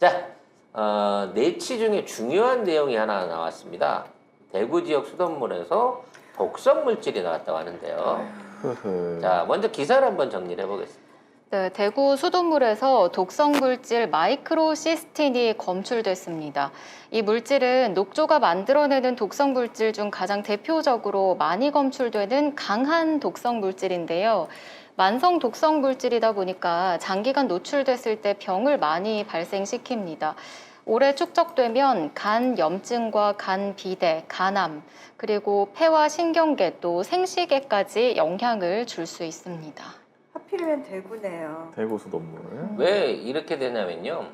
자, 내치 중에 중요한 내용이 하나 나왔습니다. 대구 지역 수돗물에서 독성 물질이 나왔다고 하는데요. 자, 먼저 기사를 한번 정리를 해보겠습니다. 네, 대구 수돗물에서 독성 물질 마이크로시스틴이 검출됐습니다. 이 물질은 녹조가 만들어내는 독성 물질 중 가장 대표적으로 많이 검출되는 강한 독성 물질인데요. 만성 독성 물질이다 보니까 장기간 노출됐을 때 병을 많이 발생시킵니다. 오래 축적되면 간 염증과 간 비대, 간암, 그리고 폐와 신경계 또 생시계까지 영향을 줄 수 있습니다. 하필이면 대구네요. 대구 수돗물. 왜 이렇게 되냐면요.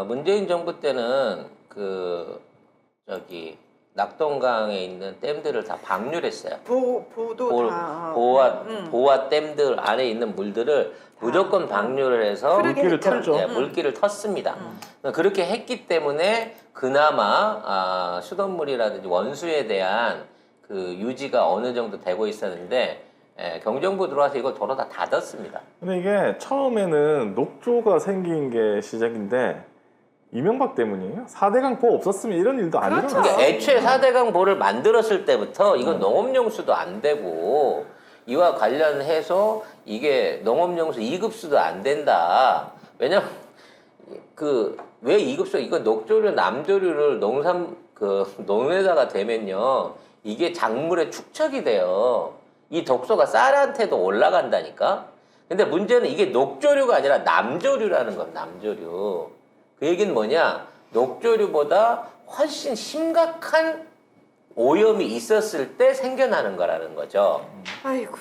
문재인 정부 때는 낙동강에 있는 댐들을 다 방류했어요. 보도 다. 보와 댐들 안에 있는 물들을 무조건 방류를 해서 물기를 텄죠. 네, 물기를 텄습니다. 그렇게 했기 때문에 그나마 수돗물이라든지 원수에 대한 그 유지가 어느 정도 되고 있었는데 경정부 들어와서 이걸 도로 다 닫았습니다. 근데 이게 처음에는 녹조가 생긴 게 시작인데 이명박 때문이에요. 4대강 보호 없었으면 이런 일도 안 그렇죠. 일어났어요. 그러니까 애초에 4대강 보를 만들었을 때부터 이건 농업용수도 안 되고 이와 관련해서 이게 농업용수 2급수도 안 된다. 왜냐면 왜 2급수 이거 녹조류, 남조류를 농에다가 대면요 이게 작물에 축적이 돼요. 이 독소가 쌀한테도 올라간다니까. 근데 문제는 이게 녹조류가 아니라 남조류라는 건 남조류. 그 얘기는 뭐냐? 녹조류보다 훨씬 심각한 오염이 있었을 때 생겨나는 거라는 거죠. 아이고.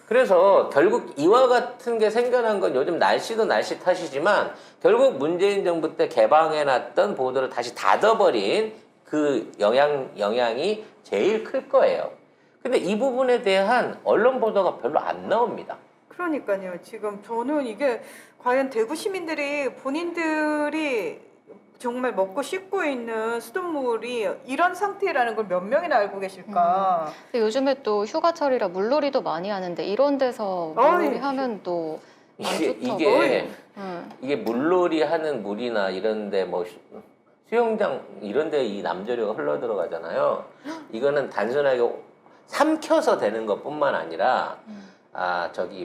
그래서 결국 이와 같은 게 생겨난 건 요즘 날씨도 날씨 탓이지만 결국 문재인 정부 때 개방해놨던 보도를 다시 닫아버린 그 영향이 제일 클 거예요. 근데 이 부분에 대한 언론 보도가 별로 안 나옵니다. 그러니까요. 지금 저는 이게 과연 대구 시민들이 본인들이 정말 먹고 씻고 있는 수돗물이 이런 상태라는 걸 몇 명이나 알고 계실까? 근데 요즘에 또 휴가철이라 물놀이도 많이 하는데 이런 데서 물놀이 하면 또 안 좋다고. 이게 물놀이 하는 물이나 이런데 뭐 수영장 이런데 이 남조류가 흘러 들어가잖아요. 이거는 단순하게 삼켜서 되는 것뿐만 아니라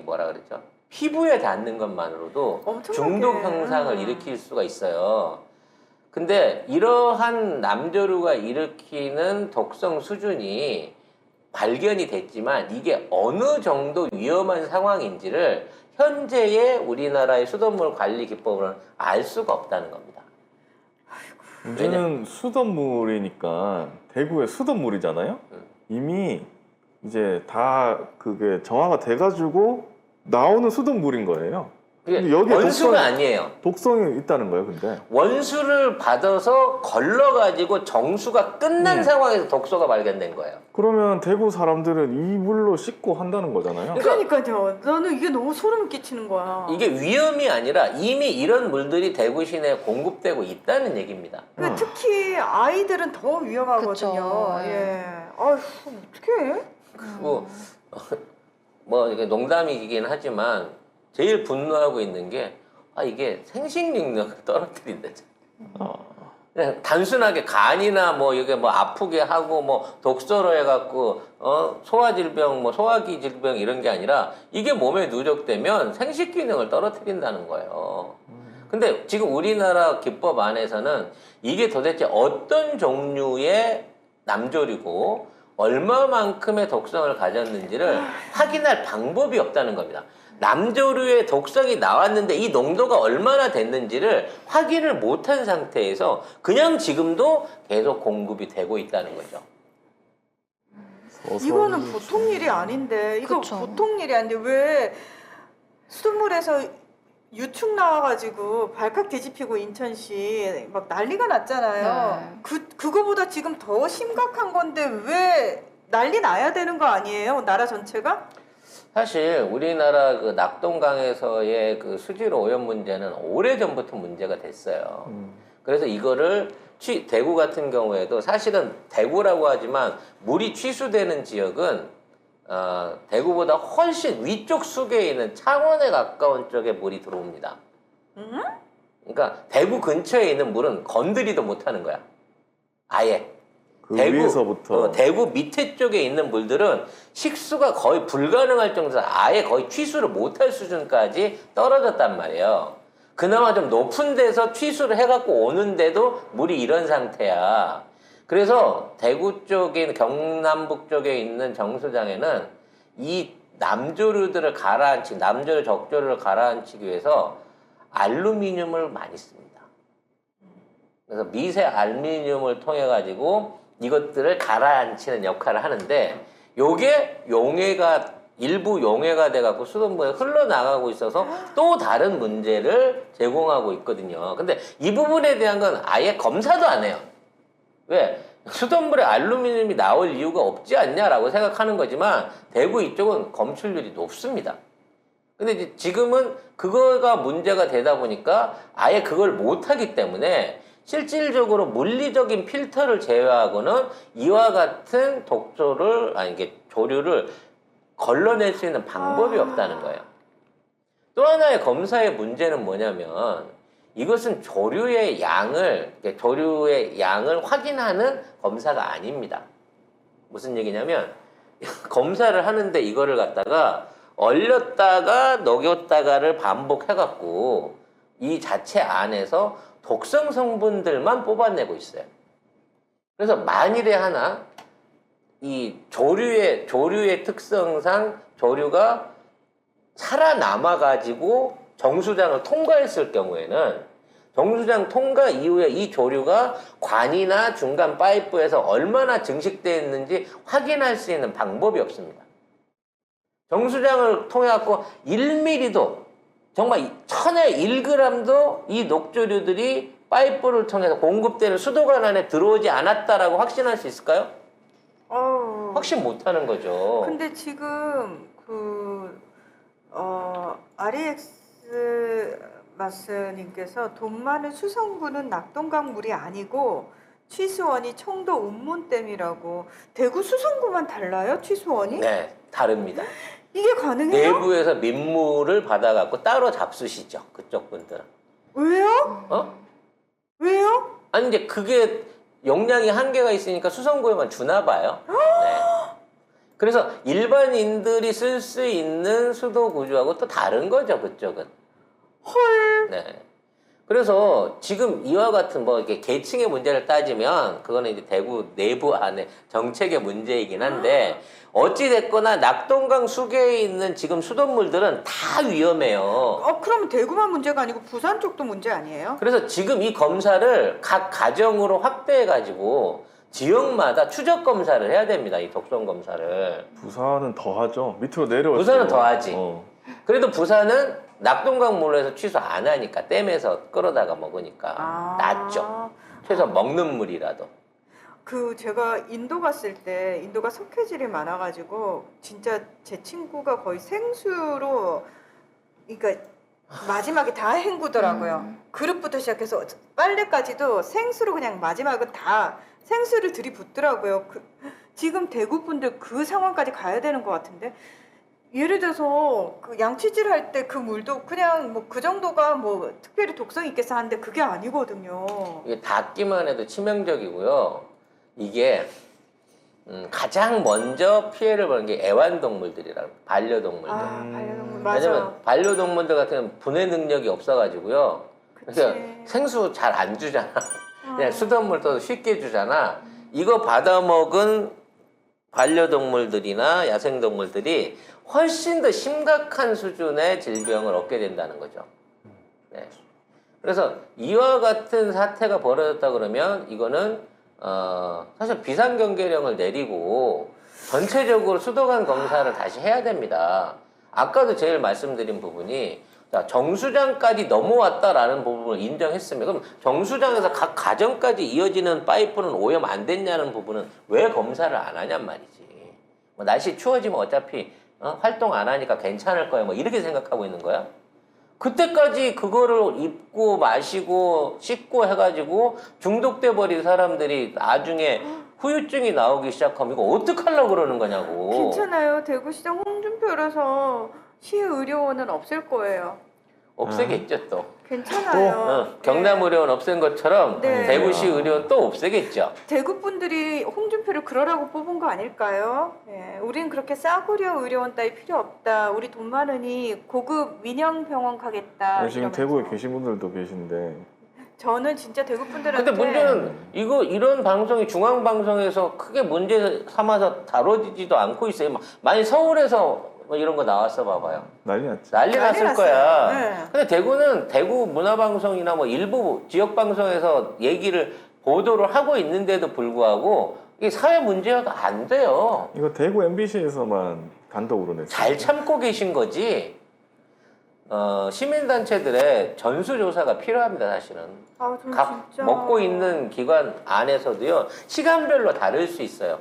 뭐라 그랬죠? 피부에 닿는 것만으로도 엄청나게. 중독 현상을 일으킬 수가 있어요. 근데 이러한 남조류가 일으키는 독성 수준이 발견이 됐지만 이게 어느 정도 위험한 상황인지를 현재의 우리나라의 수돗물 관리 기법으로는 알 수가 없다는 겁니다. 문제는 수돗물이니까 대구의 수돗물이잖아요. 이미 이제 다 그게 정화가 돼가지고 나오는 수돗물인 거예요. 그게 여기에 원수가 아니에요. 독성이 있다는 거예요, 근데. 원수를 받아서 걸러가지고 정수가 끝난 상황에서 독소가 발견된 거예요. 그러면 대구 사람들은 이 물로 씻고 한다는 거잖아요. 그러니까요. 나는 이게 너무 소름 끼치는 거야. 이게 위험이 아니라 이미 이런 물들이 대구 시내에 공급되고 있다는 얘기입니다. 특히 아이들은 더 위험하거든요. 그쵸. 예. 아휴, 어떡해? 그리고 뭐 이게 농담이긴 하지만 제일 분노하고 있는 게 이게 생식능력을 떨어뜨린다. 그냥 단순하게 간이나 뭐 이게 뭐 아프게 하고 뭐 독소로 해갖고 소화질병 뭐 소화기 질병 이런 게 아니라 이게 몸에 누적되면 생식 기능을 떨어뜨린다는 거예요. 근데 지금 우리나라 기법 안에서는 이게 도대체 어떤 종류의 남조류고 얼마만큼의 독성을 가졌는지를 확인할 방법이 없다는 겁니다. 남조류의 독성이 나왔는데 이 농도가 얼마나 됐는지를 확인을 못한 상태에서 그냥 지금도 계속 공급이 되고 있다는 거죠. 이거는 보통 일이 아닌데 이거 그쵸. 보통 일이 아닌데 왜 수돗물에서 유축 나와가지고 발칵 뒤집히고 인천시 막 난리가 났잖아요. 그거보다 지금 더 심각한 건데 왜 난리 나야 되는 거 아니에요? 나라 전체가? 사실 우리나라 그 낙동강에서의 그 수질 오염 문제는 오래전부터 문제가 됐어요. 그래서 이거를 대구 같은 경우에도 사실은 대구라고 하지만 물이 취수되는 지역은 대구보다 훨씬 위쪽 수계에 있는 창원에 가까운 쪽에 물이 들어옵니다. 그러니까 대구 근처에 있는 물은 건드리도 못하는 거야. 아예. 그 위에서부터 대구 밑에 쪽에 있는 물들은 식수가 거의 불가능할 정도로 아예 거의 취수를 못할 수준까지 떨어졌단 말이에요. 그나마 좀 높은 데서 취수를 해갖고 오는데도 물이 이런 상태야. 그래서 대구 쪽에, 경남북 쪽에 있는 정수장에는 이 남조류들을 가라앉히기, 남조류 적조류를 가라앉히기 위해서 알루미늄을 많이 씁니다. 그래서 미세 알루미늄을 통해 가지고 이것들을 가라앉히는 역할을 하는데, 요게 용해가 일부 용해가 돼갖고 수돗물에 흘러나가고 있어서 또 다른 문제를 제공하고 있거든요. 근데 이 부분에 대한 건 아예 검사도 안 해요. 왜? 수돗물에 알루미늄이 나올 이유가 없지 않냐라고 생각하는 거지만 대구 이쪽은 검출률이 높습니다. 근데 이제 지금은 그거가 문제가 되다 보니까 아예 그걸 못하기 때문에 실질적으로 물리적인 필터를 제외하고는 이와 같은 독소를, 아니 이게 조류를 걸러낼 수 있는 방법이 없다는 거예요. 또 하나의 검사의 문제는 뭐냐면 이것은 조류의 양을 확인하는 검사가 아닙니다. 무슨 얘기냐면 검사를 하는데 이거를 갖다가 얼렸다가 녹였다가를 반복해갖고 이 자체 안에서 독성 성분들만 뽑아내고 있어요. 그래서 만일에 하나 이 조류의 특성상 조류가 살아남아가지고 정수장을 통과했을 경우에는 정수장 통과 이후에 이 조류가 관이나 중간 파이프에서 얼마나 증식되어 있는지 확인할 수 있는 방법이 없습니다. 정수장을 통해 갖고 1mm도 정말 1000에 1g도 이 녹조류들이 파이프를 통해서 공급되는 수도관 안에 들어오지 않았다라고 확신할 수 있을까요? 확신 못하는 거죠. 근데 지금 REX 마스님께서 돈 많은 수성구는 낙동강 물이 아니고 취수원이 청도 운문댐이라고. 대구 수성구만 달라요? 취수원이? 네, 다릅니다. 이게 가능해요? 내부에서 민물을 받아갖고 따로 잡수시죠. 그쪽 분들은. 왜요? 왜요? 아니 이제 그게 용량이 한계가 있으니까 수성구에만 주나 봐요. 네. 그래서 일반인들이 쓸 수 있는 수도 구조하고 또 다른 거죠, 그쪽은. 헐. 네. 그래서 지금 이와 같은 뭐 이렇게 계층의 문제를 따지면 그거는 이제 대구 내부 안에 정책의 문제이긴 한데 어찌 됐거나 낙동강 수계에 있는 지금 수돗물들은 다 위험해요. 그러면 대구만 문제가 아니고 부산 쪽도 문제 아니에요? 그래서 지금 이 검사를 각 가정으로 확대해 가지고 지역마다 추적 검사를 해야 됩니다. 이 독성 검사를. 부산은 더 하죠. 밑으로 내려왔죠. 부산은 더 하지. 어. 그래도 부산은 낙동강 물에서 취수 안 하니까 댐에서 끌어다가 먹으니까 낫죠. 최소 먹는 물이라도. 제가 인도 갔을 때 인도가 석회질이 많아가지고 진짜 제 친구가 거의 생수로, 그러니까 마지막에 다 헹구더라고요. 그릇부터 시작해서 빨래까지도 생수로 그냥 마지막은 다 생수를 들이붓더라고요. 지금 대구 분들 그 상황까지 가야 되는 것 같은데. 예를 들어서 양치질 할 때 그 물도 그냥 뭐 그 정도가 뭐 특별히 독성이 있겠어 하는데 그게 아니거든요. 이게 닿기만 해도 치명적이고요. 이게 가장 먼저 피해를 보는 게 애완동물들이라고, 반려동물들. 반려동물 맞아. 왜냐면 반려동물들 같은 경우는 분해 능력이 없어가지고요. 그치. 그래서 생수 잘 안 주잖아. 그냥 수돗물 떠도 쉽게 주잖아. 이거 받아먹은 반려동물들이나 야생동물들이 훨씬 더 심각한 수준의 질병을 얻게 된다는 거죠. 네. 그래서 이와 같은 사태가 벌어졌다 그러면 이거는 사실 비상경계령을 내리고 전체적으로 수도관 검사를 다시 해야 됩니다. 아까도 제일 말씀드린 부분이 정수장까지 넘어왔다라는 부분을 인정했으면 그럼 정수장에서 각 가정까지 이어지는 파이프는 오염 안 됐냐는 부분은 왜 검사를 안 하냔 말이지. 뭐 날씨 추워지면 어차피 활동 안 하니까 괜찮을 거야 뭐 이렇게 생각하고 있는 거야? 그때까지 그거를 입고 마시고 씻고 해가지고 중독돼 버린 사람들이 나중에 후유증이 나오기 시작하면 이거 어떡하려고 그러는 거냐고. 괜찮아요. 대구시장 홍준표라서 시의료원은 없을 거예요. 없애겠죠 또. 괜찮아요. 경남 의료원 없앤 것처럼 네. 대구시 의료원 또 없애겠죠. 대구 분들이 홍준표를 그러라고 뽑은 거 아닐까요? 예, 우린 그렇게 싸구려 의료원 따위 필요 없다. 우리 돈 많으니 고급 민영병원 가겠다. 지금 이러면서. 대구에 계신 분들도 계신데 저는 진짜 대구 분들한테 근데 문제는 이런 방송이 중앙 방송에서 크게 문제 삼아서 다뤄지지도 않고 있어요. 만약 서울에서 뭐 이런 거 나왔어 봐봐요. 난리 났지. 난리 난리 났을 났어요. 거야. 네. 근데 대구는 대구 문화방송이나 뭐 일부 지역방송에서 얘기를 보도를 하고 있는데도 불구하고 이게 사회 문제가 안 돼요. 이거 대구 MBC에서만 단독으로 냈어요. 잘 참고 계신 거지. 시민단체들의 전수조사가 필요합니다, 사실은. 아, 좀 각 진짜 먹고 있는 기관 안에서도요, 시간별로 다를 수 있어요.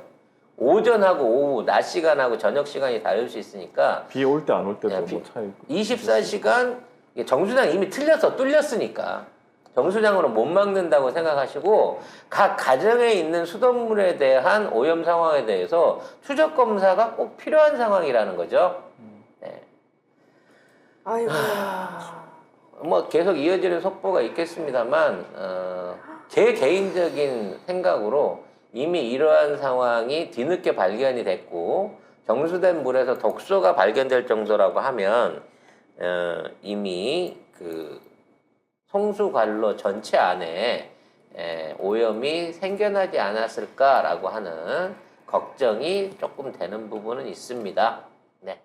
오전하고 오후, 낮 시간하고 저녁 시간이 다를 수 있으니까 비 올 때 안 올 때도 야, 뭐 차이. 24시간 정수장 이미 뚫렸으니까 정수장으로 못 막는다고 생각하시고 각 가정에 있는 수돗물에 대한 오염 상황에 대해서 추적 검사가 꼭 필요한 상황이라는 거죠. 네. 아이고. 뭐 계속 이어지는 속보가 있겠습니다만 제 개인적인 생각으로 이미 이러한 상황이 뒤늦게 발견이 됐고 정수된 물에서 독소가 발견될 정도라고 하면 이미 그 송수관로 전체 안에 오염이 생겨나지 않았을까라고 하는 걱정이 조금 되는 부분은 있습니다. 네.